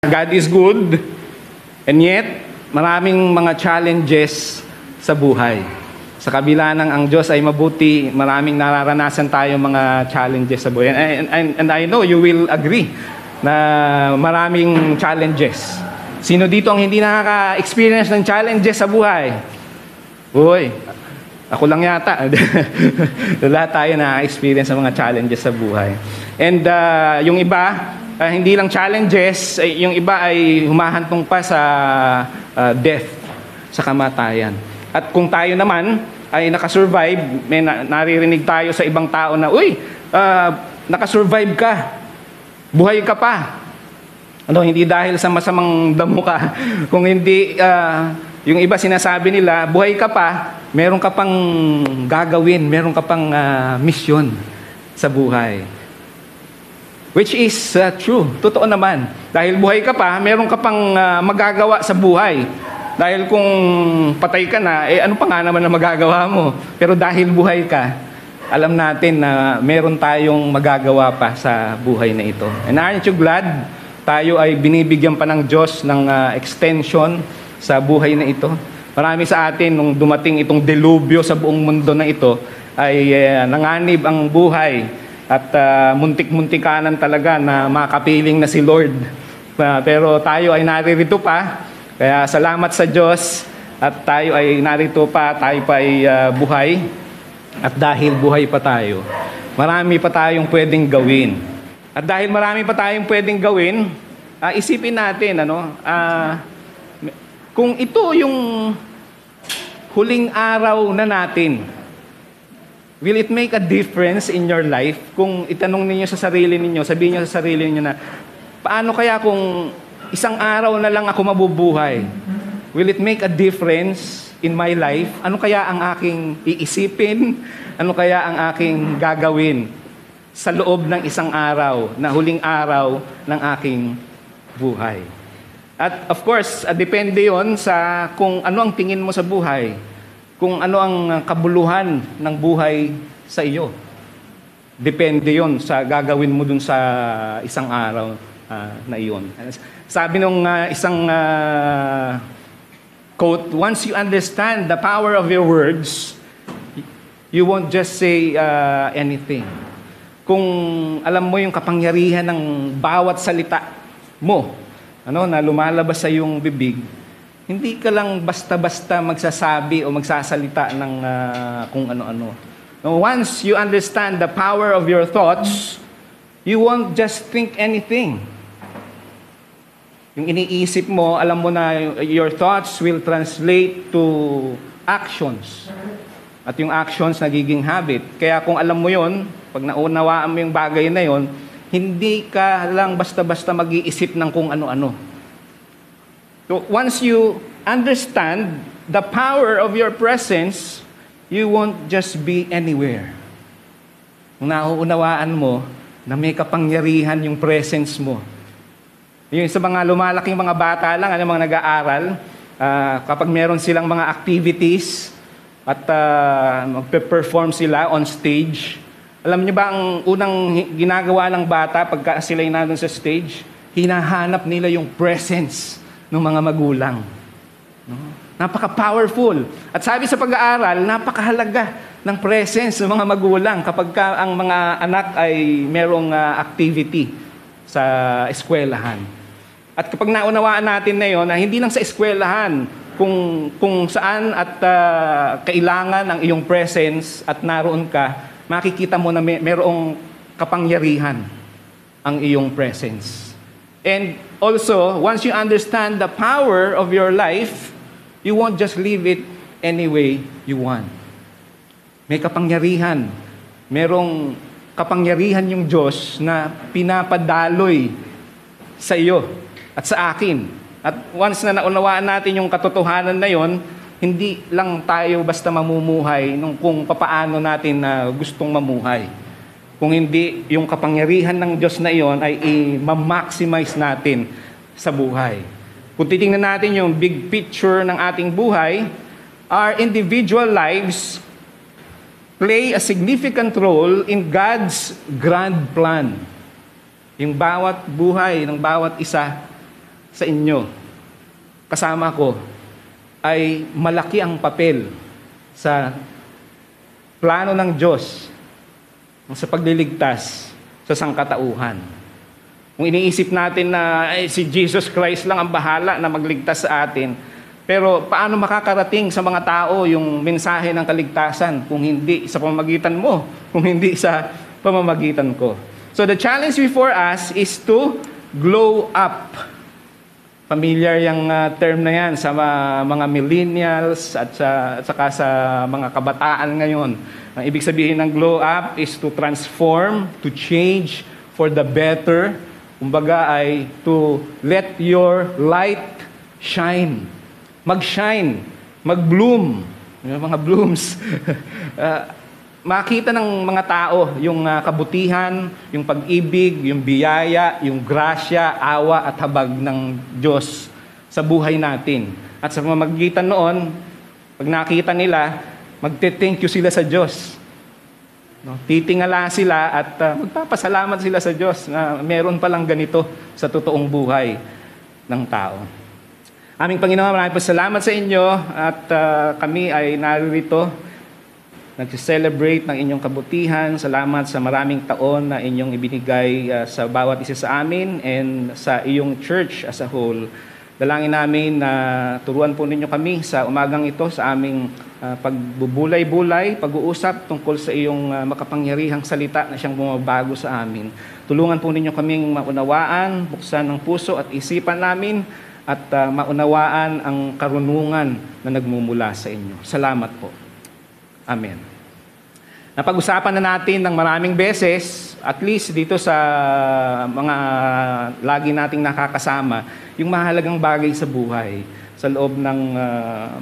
God is good, and yet, maraming mga challenges sa buhay. Sa kabila ng ang Diyos ay mabuti, maraming nararanasan tayo mga challenges sa buhay. And I know you will agree na maraming challenges. Sino dito ang hindi nakaka-experience ng challenges sa buhay? Uy, ako lang yata. Lahat tayo na-experience ng mga challenges sa buhay. And yung iba, hindi lang challenges, yung iba ay humahantong pa sa death, sa kamatayan. At kung tayo naman ay nakasurvive, may naririnig tayo sa ibang tao na, uy, nakasurvive ka, buhay ka pa. Hindi dahil sa masamang damo ka, kung hindi, yung iba sinasabi nila, buhay ka pa, meron ka pang gagawin, meron ka pang misyon sa buhay. Which is true, totoo naman. Dahil buhay ka pa, meron ka pang magagawa sa buhay. Dahil kung patay ka na, ano pa nga naman na magagawa mo? Pero dahil buhay ka, alam natin na meron tayong magagawa pa sa buhay na ito. And aren't you glad? Tayo ay binibigyan pa ng Diyos ng extension sa buhay na ito. Marami sa atin, nung dumating itong delubyo sa buong mundo na ito, ay nanganib ang buhay at muntik-muntikanan talaga na makapiling na si Lord. Pero tayo ay naririto pa. Kaya salamat sa Diyos at tayo ay narito pa, tayo pa ay buhay. At dahil buhay pa tayo, marami pa tayong pwedeng gawin. At dahil marami pa tayong pwedeng gawin, isipin natin, kung ito yung huling araw na natin, will it make a difference in your life? Kung itanong ninyo sa sarili ninyo, sabihin niyo sa sarili ninyo na, paano kaya kung isang araw na lang ako mabubuhay? Will it make a difference in my life? Ano kaya ang aking iisipin? Ano kaya ang aking gagawin sa loob ng isang araw, na huling araw ng aking buhay? At of course, depende yon sa kung ano ang tingin mo sa buhay. Kung ano ang kabuluhan ng buhay sa iyo. Depende yon sa gagawin mo dun sa isang araw na iyon. Sabi nung isang quote, once you understand the power of your words, you won't just say anything. Kung alam mo yung kapangyarihan ng bawat salita mo, na lumalabas sa iyong bibig, hindi ka lang basta-basta magsasabi o magsasalita ng kung ano-ano. Once you understand the power of your thoughts, you won't just think anything. Yung iniisip mo, alam mo na your thoughts will translate to actions. At yung actions nagiging habit. Kaya kung alam mo yon, pag naunawaan mo yung bagay na yon, hindi ka lang basta-basta mag-iisip ng kung ano-ano. So once you understand the power of your presence, you won't just be anywhere. Kung nauunawaan mo na may kapangyarihan yung presence mo. Yung sa mga lumalaking mga bata lang, mga nag-aaral, kapag meron silang mga activities at magpe-perform sila on stage, alam niyo ba ang unang ginagawa ng bata pagka sila'y nandun sa stage? Hinahanap nila yung presence ng mga magulang. Napaka-powerful. At sabi sa pag-aaral, napakahalaga ng presence ng mga magulang kapag ang mga anak ay merong activity sa eskwelahan. At kapag naunawaan natin na yun, na hindi lang sa eskwelahan, kung saan at kailangan ang iyong presence at naroon ka, makikita mo na merong kapangyarihan ang iyong presence. And also, once you understand the power of your life, you won't just live it any way you want. May kapangyarihan. Merong kapangyarihan yung Diyos na pinapadaloy sa iyo at sa akin. At once na naunawaan natin yung katotohanan na yon, hindi lang tayo basta mamumuhay kung papaano natin na gustong mamuhay. Kung hindi, yung kapangyarihan ng Diyos na iyon ay i-maximize natin sa buhay. Kung titingnan natin yung big picture ng ating buhay, our individual lives play a significant role in God's grand plan. Yung bawat buhay ng bawat isa sa inyo, kasama ko, ay malaki ang papel sa plano ng Diyos sa pagliligtas sa sangkatauhan. Kung iniisip natin na si Jesus Christ lang ang bahala na magligtas sa atin, pero paano makakarating sa mga tao yung mensahe ng kaligtasan kung hindi sa pamamagitan mo, kung hindi sa pamamagitan ko? So the challenge before us is to glow up. Familiar yung term na yan sa mga millennials at saka sa mga kabataan ngayon. Ang ibig sabihin ng glow up is to transform, to change for the better. Kumbaga ay to let your light shine. Mag-shine, mag-bloom. Yung mga blooms. Makita ng mga tao yung kabutihan, yung pag-ibig, yung biyaya, yung grasya, awa at habag ng Diyos sa buhay natin. At sa pamamagitan noon, pag nakita nila, magte-thank you sila sa Diyos. No? Titingala sila at magpapasalamat sila sa Diyos na meron palang ganito sa totoong buhay ng tao. Aming Panginoon, maraming salamat sa inyo at kami ay naririto nag-celebrate ng inyong kabutihan. Salamat sa maraming taon na inyong ibinigay sa bawat isa sa amin and sa iyong church as a whole. Dalangin namin na turuan po ninyo kami sa umagang ito sa aming pagbubulay-bulay, pag-uusap tungkol sa iyong makapangyarihang salita na siyang bumabago sa amin. Tulungan po ninyo kaming maunawaan, buksan ng puso at isipan namin at maunawaan ang karunungan na nagmumula sa inyo. Salamat po. Amen. Napag-usapan na natin ng maraming beses, at least dito sa mga lagi nating nakakasama, yung mahalagang bagay sa buhay sa loob ng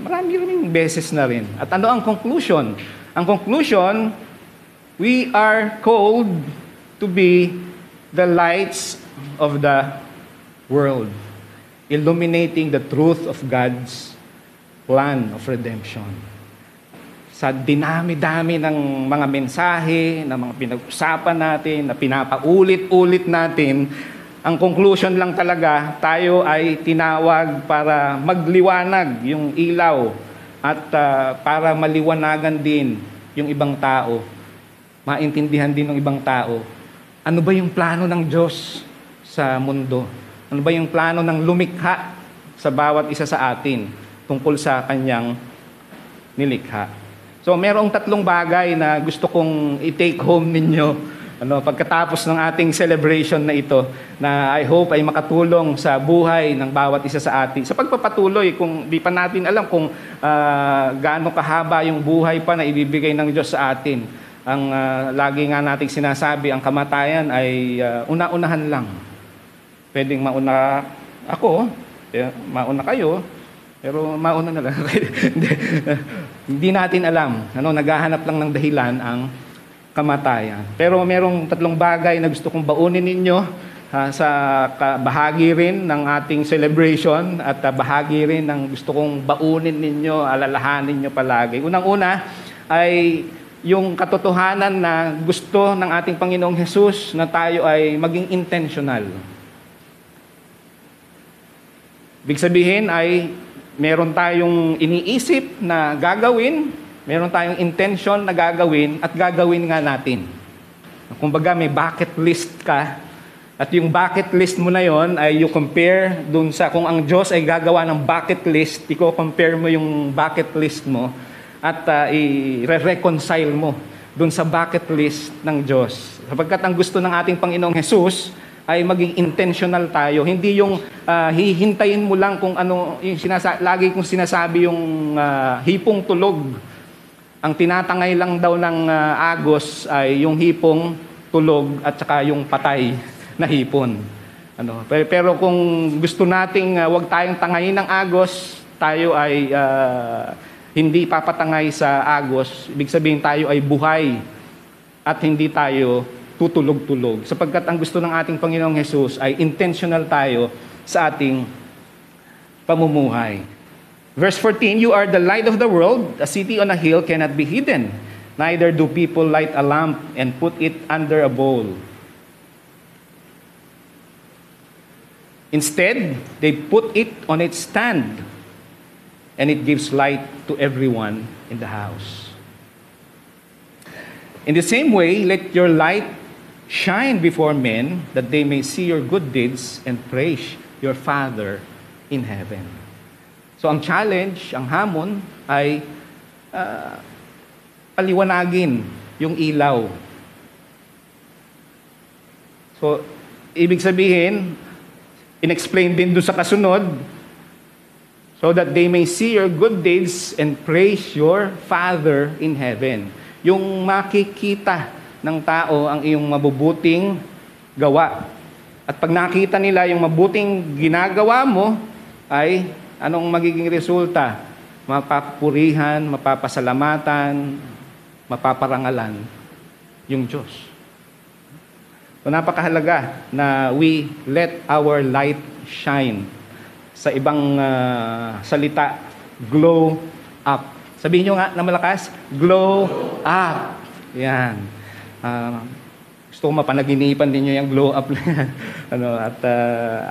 maraming beses na rin. At ano ang conclusion? Ang conclusion, we are called to be the lights of the world, illuminating the truth of God's plan of redemption. Sa dinami-dami ng mga mensahe, ng mga pinag-usapan natin, na pinapaulit-ulit natin, ang conclusion lang talaga, tayo ay tinawag para magliwanag yung ilaw at para maliwanagan din yung ibang tao. Maintindihan din ng ibang tao. Ano ba yung plano ng Diyos sa mundo? Ano ba yung plano ng lumikha sa bawat isa sa atin tungkol sa kanyang nilikha? So, merong tatlong bagay na gusto kong i-take home ninyo pagkatapos ng ating celebration na ito, na I hope ay makatulong sa buhay ng bawat isa sa atin. Sa pagpapatuloy, kung di pa natin alam kung gaano kahaba yung buhay pa na ibibigay ng Diyos sa atin. Ang lagi nga nating sinasabi, ang kamatayan ay una-unahan lang. Pwedeng mauna ako, mauna kayo, pero mauna na lang. Hindi natin alam. Naghahanap lang ng dahilan ang kamatayan. Pero merong tatlong bagay na gusto kong baunin ninyo sa bahagi rin ng ating celebration at bahagi rin ng gusto kong baunin ninyo, alalahanin ninyo palagi. Unang-una ay yung katotohanan na gusto ng ating Panginoong Hesus na tayo ay maging intentional. Ibig sabihin ay meron tayong iniisip na gagawin, meron tayong intention na gagawin at gagawin nga natin. Kumbaga may bucket list ka at yung bucket list mo na yon ay you compare dun sa kung ang Diyos ay gagawa ng bucket list, i-compare mo yung bucket list mo at i-reconcile mo dun sa bucket list ng Diyos. Sapagkat ang gusto ng ating Panginoong Hesus ay maging intentional tayo. Hindi yung hihintayin mo lang kung ano, yung lagi kong sinasabi yung hipong tulog. Ang tinatangay lang daw ng agos ay yung hipong tulog at saka yung patay na hipon. Pero kung gusto nating wag tayong tangayin ng agos, tayo ay hindi papatangay sa agos. Ibig sabihin tayo ay buhay at hindi tayo tutulog-tulog. Sapagkat ang gusto ng ating Panginoong Hesus ay intentional tayo sa ating pamumuhay. Verse 14, you are the light of the world. A city on a hill cannot be hidden. Neither do people light a lamp and put it under a bowl. Instead, they put it on its stand, and it gives light to everyone in the house. In the same way, let your light shine before men, that they may see your good deeds and praise your Father in heaven. So ang challenge, ang hamon ay paliwanagin yung ilaw. So, ibig sabihin, in-explain din doon sa kasunod, so that they may see your good deeds and praise your Father in heaven. Yung makikita ng tao ang iyong mabubuting gawa. At pag nakita nila yung mabuting ginagawa mo, ay anong magiging resulta? Mapapurihan, mapapasalamatan, mapaparangalan yung Diyos. So napakahalaga na we let our light shine. Sa ibang salita, glow up. Sabihin nyo nga na malakas, glow up. Yan. Gusto ko mapanaginipan din nyo yung glow up na yan. At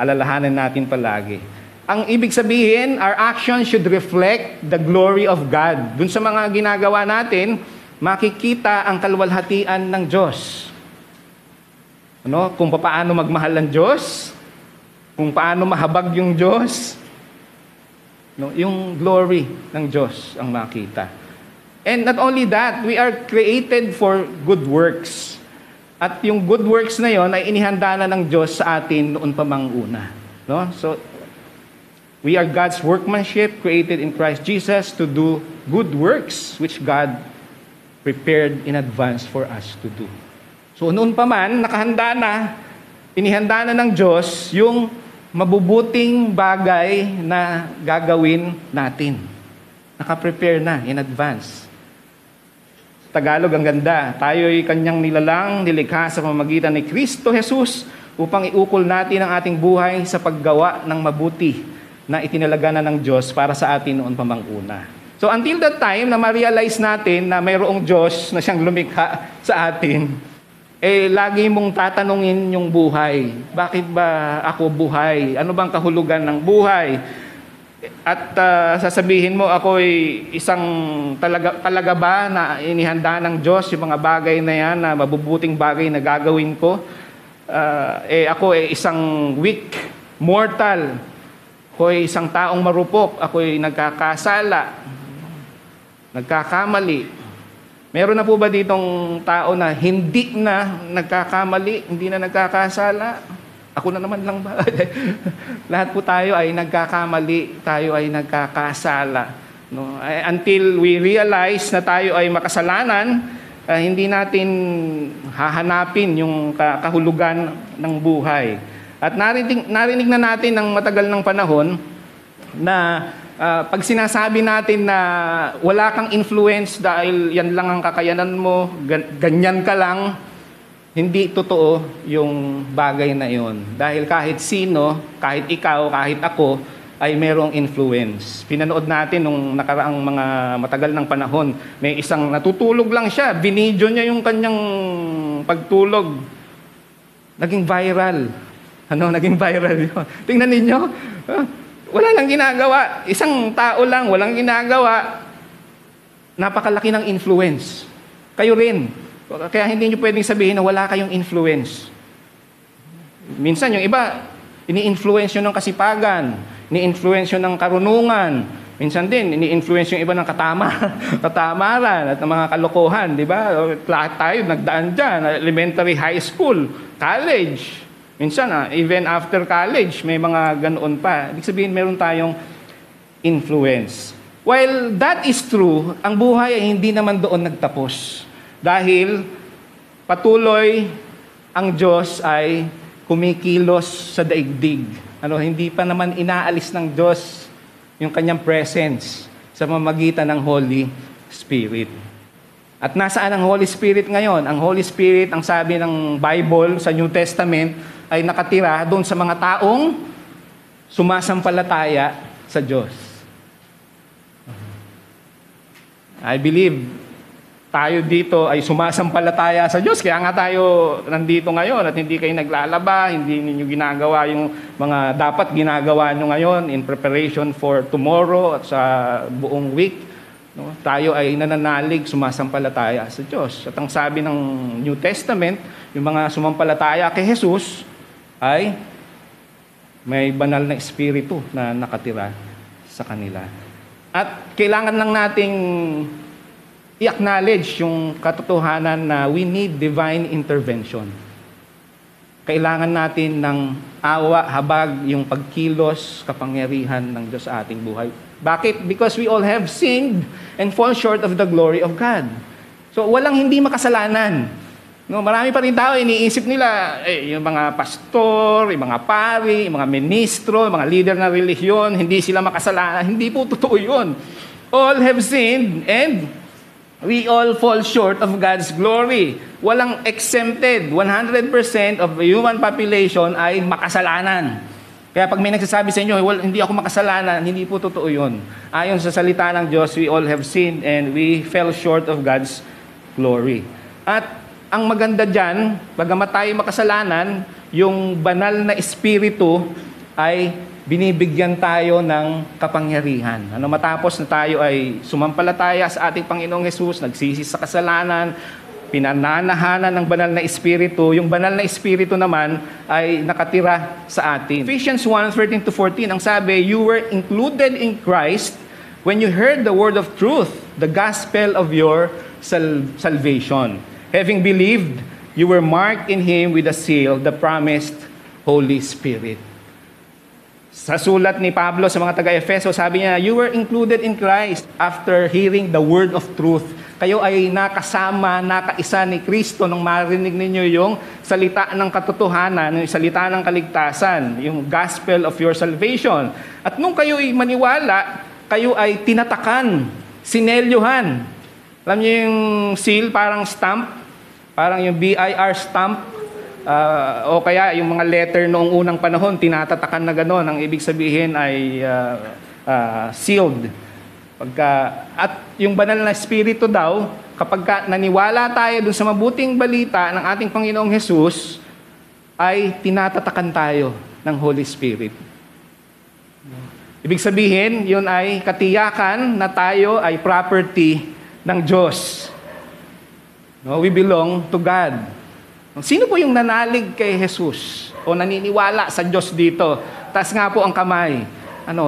alalahanan natin palagi. Ang ibig sabihin, our actions should reflect the glory of God. Dun sa mga ginagawa natin, makikita ang kaluwalhatian ng Diyos. Kung paano magmahal ng Diyos, kung paano mahabag yung Diyos, yung glory ng Diyos ang makita. And not only that, we are created for good works. At yung good works na yon ay inihanda na ng Diyos sa atin noon pa mang una. So, we are God's workmanship created in Christ Jesus to do good works which God prepared in advance for us to do. So noon pa man, nakahanda na, inihanda na ng Diyos yung mabubuting bagay na gagawin natin. Nakaprepare na in advance. Tagalog, ang ganda. Tayo'y kanyang nilalang, nilikha sa pamamagitan ni Kristo Jesus upang iukol natin ang ating buhay sa paggawa ng mabuti na itinalaga na ng Diyos para sa atin noon pa mang una. So until that time na ma-realize natin na mayroong Diyos na siyang lumikha sa atin, lagi mong tatanungin yung buhay. Bakit ba ako buhay? Ano bang kahulugan ng buhay? At sasabihin mo, ako'y isang talaga ba na inihanda ng Diyos yung mga bagay na yan, na mabubuting bagay na gagawin ko? Ako ay isang weak mortal. Ako ay isang taong marupok. Ako ay nagkakasala. Nagkakamali. Meron na po ba ditong tao na hindi na nagkakamali, hindi na nagkakasala? Ako na naman lang ba? Lahat po tayo ay nagkakamali, tayo ay nagkakasala. Until we realize na tayo ay makasalanan, hindi natin hahanapin yung kahulugan ng buhay. At narinig na natin ng matagal ng panahon na pag sinasabi natin na wala kang influence dahil yan lang ang kakayanan mo, ganyan ka lang, hindi totoo yung bagay na yon. Dahil kahit sino, kahit ikaw, kahit ako, ay merong influence. Pinanood natin nung nakaraang mga matagal ng panahon, may isang natutulog lang siya, binidyo niya yung kanyang pagtulog. Naging viral. Naging viral yun. Tingnan ninyo, wala lang ginagawa. Isang tao lang, walang ginagawa. Napakalaki ng influence. Kayo rin. Kaya hindi nyo pwedeng sabihin na wala kayong influence. Minsan yung iba, ini-influence nyo ng kasipagan, ini-influence nyo ng karunungan. Minsan din, ini-influence yung iba ng katamaran at ng mga kalokohan. Di ba? Lahat tayo nagdaan dyan. Elementary, high school, college. Minsan, even after college, may mga ganoon pa. Ibig sabihin, meron tayong influence. While that is true, ang buhay ay hindi naman doon nagtapos. Dahil patuloy ang Diyos ay kumikilos sa daigdig. Hindi pa naman inaalis ng Diyos yung kanyang presence sa pamamagitan ng Holy Spirit. At nasaan ang Holy Spirit ngayon? Ang Holy Spirit, ang sabi ng Bible sa New Testament, ay nakatira doon sa mga taong sumasampalataya sa Diyos. I believe tayo dito ay sumasampalataya sa Diyos. Kaya nga tayo nandito ngayon at hindi kayo naglalaba, hindi ninyo ginagawa yung mga dapat ginagawa nyo ngayon in preparation for tomorrow at sa buong week. No? Tayo ay nananalig, sumasampalataya sa Diyos. At ang sabi ng New Testament, yung mga sumampalataya kay Jesus ay may banal na espiritu na nakatira sa kanila. At kailangan lang nating i-acknowledge yung katotohanan na we need divine intervention. Kailangan natin ng awa, habag, yung pagkilos, kapangyarihan ng Diyos sa ating buhay. Bakit? Because we all have sinned and fall short of the glory of God. So walang hindi makasalanan. No, marami pa rin tao, iniisip nila, yung mga pastor, yung mga pari, yung mga ministro, yung mga leader ng relihiyon, hindi sila makasalanan. Hindi po totoo yun. All have sinned and we all fall short of God's glory. Walang exempted. 100% of the human population ay makasalanan. Kaya pag may nagsasabi sa inyo, well, hindi ako makasalanan, hindi po totoo yun. Ayon sa salita ng Diyos, we all have sinned and we fell short of God's glory. At ang maganda dyan, bagamat tayo makasalanan, yung banal na espiritu ay binibigyan tayo ng kapangyarihan. Matapos na tayo ay sumampalataya sa ating Panginoong Hesus, nagsisi sa kasalanan, pinananahanan ng banal na espiritu, yung banal na espiritu naman ay nakatira sa atin. Ephesians 1:13-14, ang sabi, you were included in Christ when you heard the word of truth, the gospel of your salvation. Having believed, you were marked in Him with a seal, the promised Holy Spirit. Sa sulat ni Pablo sa mga taga-Efeso, sabi niya, you were included in Christ after hearing the word of truth. Kayo ay nakasama, nakaisa ni Kristo nung marinig ninyo yung salita ng katotohanan, yung salita ng kaligtasan, yung gospel of your salvation. At nung kayo ay maniwala, kayo ay tinatakan, sinelyuhan. Alam niyo yung seal, parang stamp, parang yung BIR stamp, o kaya yung mga letter noong unang panahon, tinatatakan na gano'n. Ang ibig sabihin ay sealed. At yung banal na espiritu daw, kapag naniwala tayo dun sa mabuting balita ng ating Panginoong Hesus, ay tinatatakan tayo ng Holy Spirit. Ibig sabihin, yun ay katiyakan na tayo ay property ng Diyos. No, we belong to God. Sino po yung nanalig kay Jesus o naniniwala sa Diyos dito? Taas nga po ang kamay.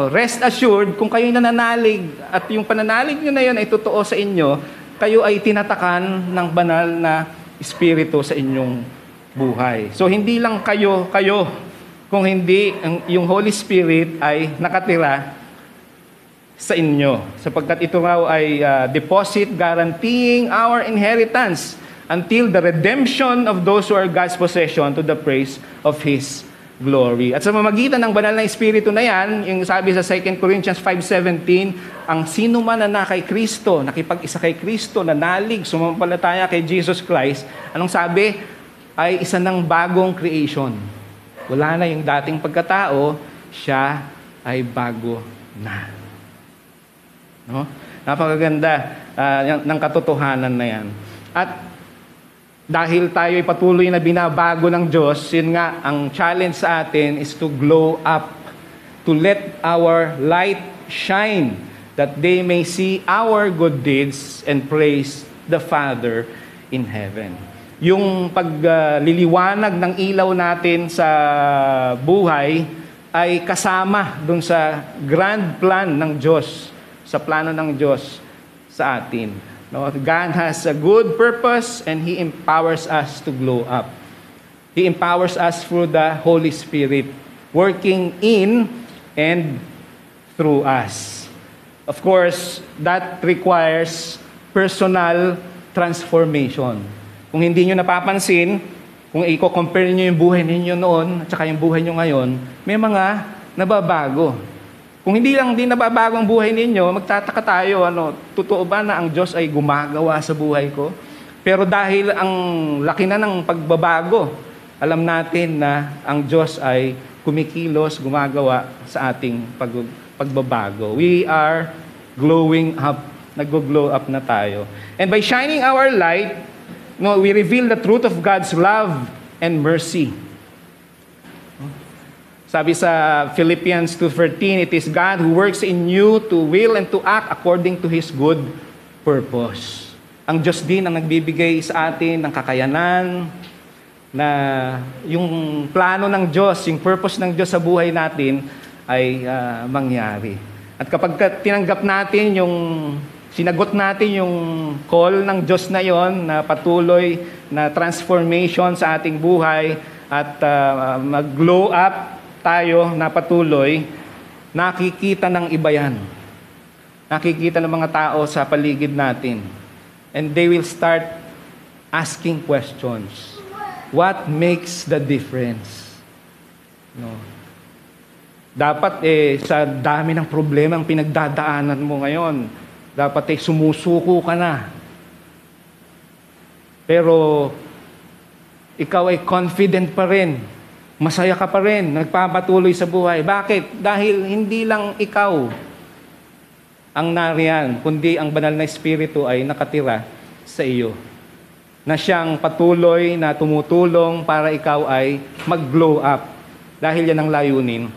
Rest assured, kung kayo nananalig at yung pananalig nyo na yun ay totoo sa inyo, kayo ay tinatakan ng banal na espiritu sa inyong buhay. So hindi lang kayo, kung hindi yung Holy Spirit ay nakatira sa inyo, sapagkat ito raw ay deposit guaranteeing our inheritance until the redemption of those who are God's possession to the praise of His glory. At sa mamagitan ng banal na espiritu na yan, yung sabi sa 2 Corinthians 5:17, ang sino man na kay Kristo, nakipag-isa kay Kristo, nanalig, sumampalataya kay Jesus Christ, anong sabi? Ay isa ng bagong creation. Wala na yung dating pagkatao, siya ay bago na. No? Napakaganda ng katotohanan na yan. At dahil tayo ay patuloy na binabago ng Diyos, yun nga, ang challenge sa atin is to glow up, to let our light shine, that they may see our good deeds and praise the Father in heaven. Yung pagliliwanag ng ilaw natin sa buhay ay kasama dun sa grand plan ng Diyos, sa plano ng Diyos sa atin. No? God has a good purpose and He empowers us to glow up. He empowers us through the Holy Spirit, working in and through us. Of course, that requires personal transformation. Kung hindi nyo napapansin, kung i-compare nyo yung buhay ninyo noon at saka yung buhay nyo ngayon, may mga nababago. Kung hindi lang din nababago ang buhay ninyo, magtataka tayo, totoo ba na ang Diyos ay gumagawa sa buhay ko? Pero dahil ang laki na ng pagbabago, alam natin na ang Diyos ay kumikilos, gumagawa sa ating pagbabago. We are glowing up nag-glow up na tayo. And by shining our light, no, we reveal the truth of God's love and mercy. Sabi sa Philippians 2:13, it is God who works in you to will and to act according to His good purpose. Ang Diyos din ang nagbibigay sa atin ng kakayanan na yung plano ng Diyos, yung purpose ng Diyos sa buhay natin ay mangyari. At kapag tinanggap natin sinagot natin yung call ng Diyos na yon na patuloy na transformation sa ating buhay at mag-glow up tayo na patuloy, nakikita ng iba yan. Nakikita ng mga tao sa paligid natin. And they will start asking questions. What makes the difference? No. Dapat sa dami ng problema ang pinagdadaanan mo ngayon, dapat sumusuko ka na. Pero ikaw ay confident pa rin. Masaya ka pa rin, nagpapatuloy sa buhay. Bakit? Dahil hindi lang ikaw ang nariyan, kundi ang banal na Espiritu ay nakatira sa iyo. Na siyang patuloy na tumutulong para ikaw ay mag-glow up. Dahil yan ang layunin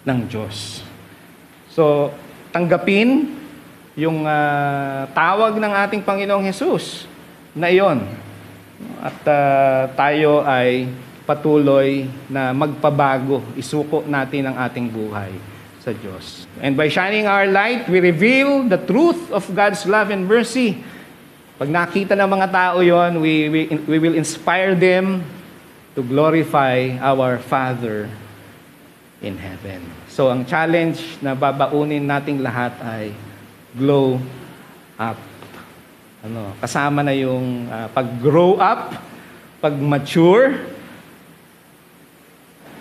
ng Diyos. So, tanggapin yung tawag ng ating Panginoong Hesus na iyon. At tayo ay patuloy na magpabago, isuko natin ang ating buhay sa Diyos. And by shining our light, we reveal the truth of God's love and mercy. Pag nakita ng mga tao yon, we will inspire them to glorify our Father in heaven. So ang challenge na babaunin nating lahat ay glow up. Kasama na yung pag-grow up, pag-mature,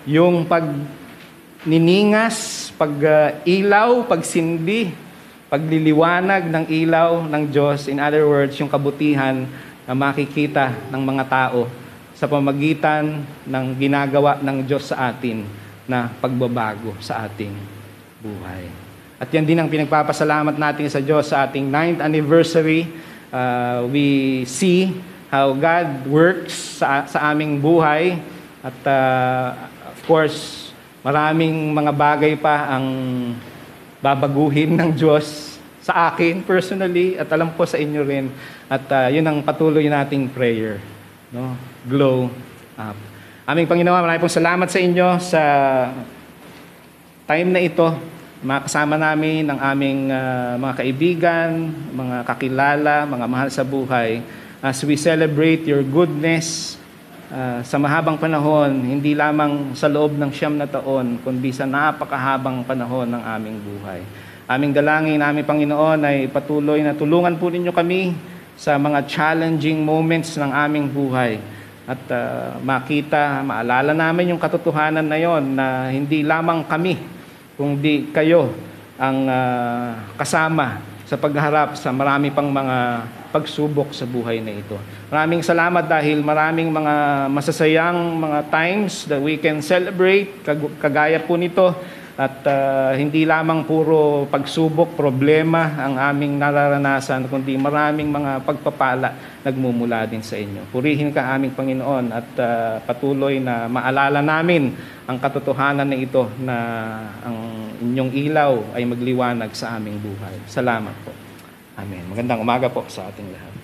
yung pagniningas, pag-ilaw, pagsindi, pagliliwanag ng ilaw ng Diyos. In other words, yung kabutihan na makikita ng mga tao sa pamagitan ng ginagawa ng Diyos sa atin na pagbabago sa ating buhay. At yan din ang pinagpapasalamat natin sa Diyos sa ating 9th anniversary. We see how God works sa aming buhay. At of course, maraming mga bagay pa ang babaguhin ng Diyos sa akin personally at alam ko sa inyo rin. At yun ang patuloy nating prayer. No? Glow up. Aming Panginoon, maraming pong salamat sa inyo sa time na ito. Makasama namin ang aming mga kaibigan, mga kakilala, mga mahal sa buhay as we celebrate your goodness sa mahabang panahon, hindi lamang sa loob ng 9 na taon, kundi sa napakahabang panahon ng aming buhay. Aming dalangin, aming Panginoon, ay patuloy na tulungan po ninyo kami sa mga challenging moments ng aming buhay. At maalala namin yung katotohanan na yon na hindi lamang kami, kundi kayo ang kasama sa pagharap sa marami pang mga pagsubok sa buhay na ito. Maraming salamat dahil maraming mga masasayang mga times that we can celebrate, kagaya po nito. At hindi lamang puro pagsubok, problema ang aming nararanasan, kundi maraming mga pagpapala nagmumula din sa inyo. Purihin ka aming Panginoon at patuloy na maalala namin ang katotohanan na ito na ang inyong ilaw ay magliwanag sa aming buhay. Salamat po. Amen. Magandang umaga po sa ating lahat.